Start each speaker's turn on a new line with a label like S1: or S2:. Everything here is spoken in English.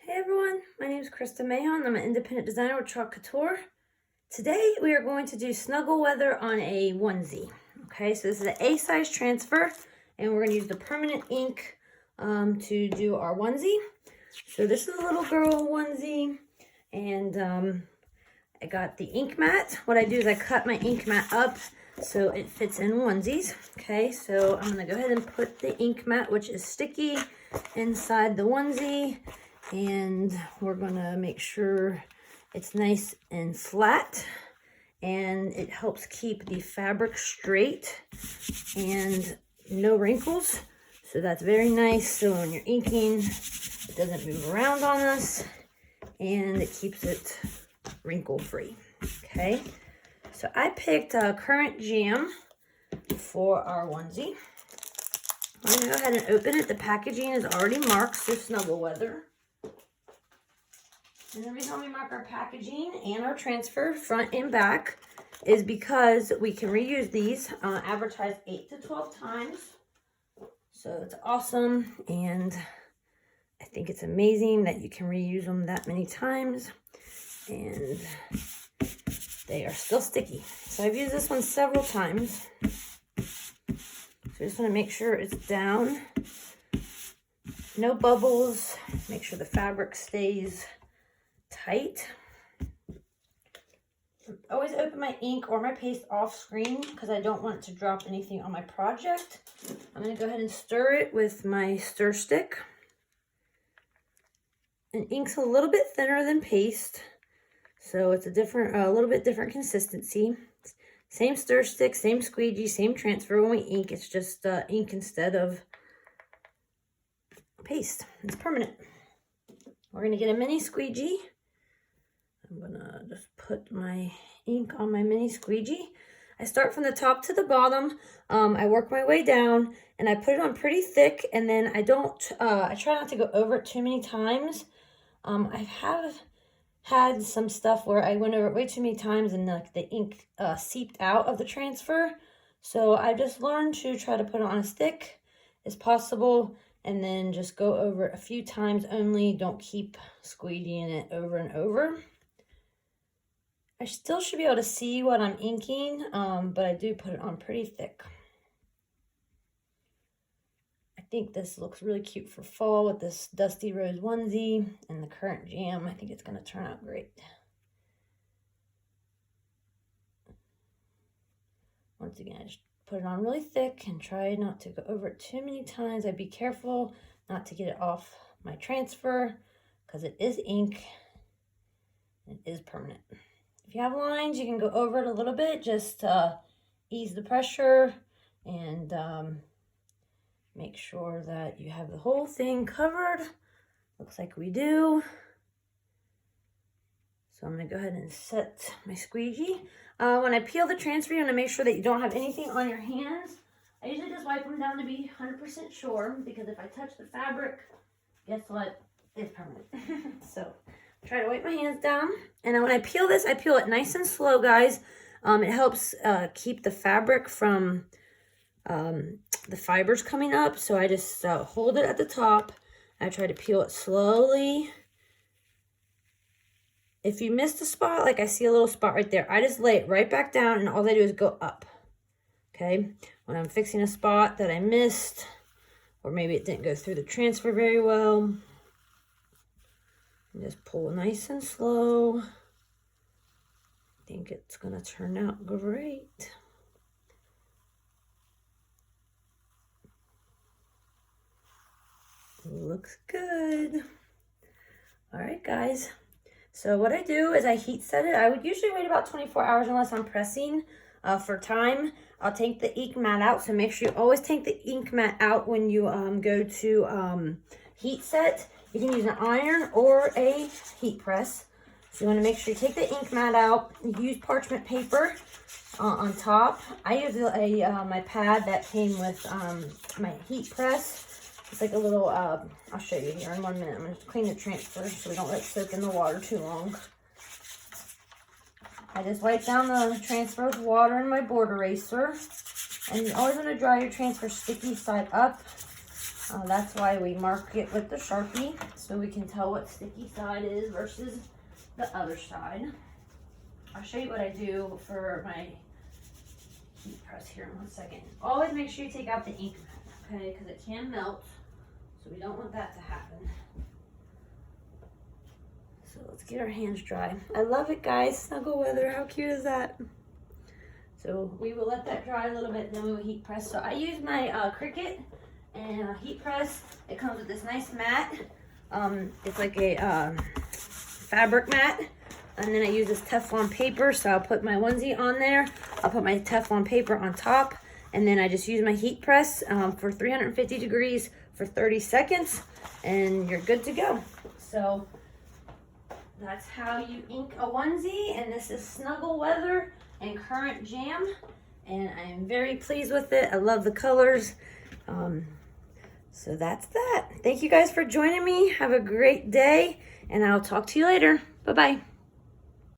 S1: Hey everyone, my name is Krista Mahon. I'm an independent designer with Couture. Today we are going to do snuggle weather on a onesie. Okay, so this is an A size transfer and we're going to use the permanent ink to do our onesie. So this is a little girl onesie and I got the ink mat. What I do is I cut my ink mat up so it fits in onesies. Okay, so I'm going to go ahead and put the ink mat, which is sticky, inside the onesie. And we're gonna make sure it's nice and flat, and it helps keep the fabric straight and no wrinkles. So that's very nice. So when you're inking, it doesn't move around on us and it keeps it wrinkle free. Okay, so I picked Current Jam for our onesie. I'm gonna go ahead and open it. The packaging is already marked, so snuggle weather. And the reason we mark our packaging and our transfer front and back is because we can reuse these, advertised 8 to 12 times. So it's awesome, and I think it's amazing that you can reuse them that many times, and they are still sticky. So I've used this one several times. So I just want to make sure it's down, no bubbles, make sure the fabric stays tight. Always open my ink or my paste off screen because I don't want to drop anything on my project. I'm going to go ahead and stir it with my stir stick. And ink's a little bit thinner than paste, so it's a little bit different consistency. Same stir stick, same squeegee, same transfer when we ink. It's just ink instead of paste. It's permanent. We're going to get a mini squeegee. I'm gonna just put my ink on my mini squeegee. I start from the top to the bottom. I work my way down and I put it on pretty thick, and then I try not to go over it too many times. I have had some stuff where I went over it way too many times and the ink seeped out of the transfer. So I just learned to try to put it on as thick as possible and then just go over it a few times only. Don't keep squeegeeing it over and over. I still should be able to see what I'm inking, but I do put it on pretty thick. I think this looks really cute for fall with this Dusty Rose onesie and the Current Jam. I think it's going to turn out great. Once again, I just put it on really thick and try not to go over it too many times. I'd be careful not to get it off my transfer because it is ink and it is permanent. If you have lines, you can go over it a little bit just to ease the pressure and make sure that you have the whole thing covered. Looks like we do. So I'm going to go ahead and set my squeegee. When I peel the transfer, you want to make sure that you don't have anything on your hands. I usually just wipe them down to be 100% sure, because if I touch the fabric, guess what? It's permanent. So try to wipe my hands down. And when I peel this, I peel it nice and slow, guys. It helps keep the fabric from the fibers coming up. So I just hold it at the top. I try to peel it slowly. If you missed a spot, like I see a little spot right there, I just lay it right back down and all I do is go up. Okay? When I'm fixing a spot that I missed, or maybe it didn't go through the transfer very well, just pull nice and slow. I think it's going to turn out great. Looks good. All right, guys. So what I do is I heat set it. I would usually wait about 24 hours unless I'm pressing for time. I'll take the ink mat out. So make sure you always take the ink mat out when you go to heat set. You can use an iron or a heat press. So you want to make sure you take the ink mat out. Use parchment paper on top. I use my pad that came with my heat press. It's like a little, I'll show you here in 1 minute. I'm going to clean the transfer so we don't let it soak in the water too long. I just wipe down the transfer with water in my board eraser. And you always want to dry your transfer sticky side up. That's why we mark it with the Sharpie, so we can tell what sticky side is versus the other side. I'll show you what I do for my heat press here in 1 second. Always make sure you take out the ink mat, okay, because it can melt, so we don't want that to happen. So let's get our hands dry. I love it, guys. Snuggle weather, how cute is that? So we will let that dry a little bit, then we will heat press. So I use my Cricut and heat press. It comes with this nice mat. It's like a fabric mat. And then I use this Teflon paper, so I'll put my onesie on there. I'll put my Teflon paper on top, and then I just use my heat press for 350 degrees for 30 seconds, and you're good to go. So that's how you ink a onesie, and this is Snuggle Weather and Current Jam, and I'm very pleased with it. I love the colors. So that's that. Thank you guys for joining me. Have a great day, and I'll talk to you later. Bye-bye.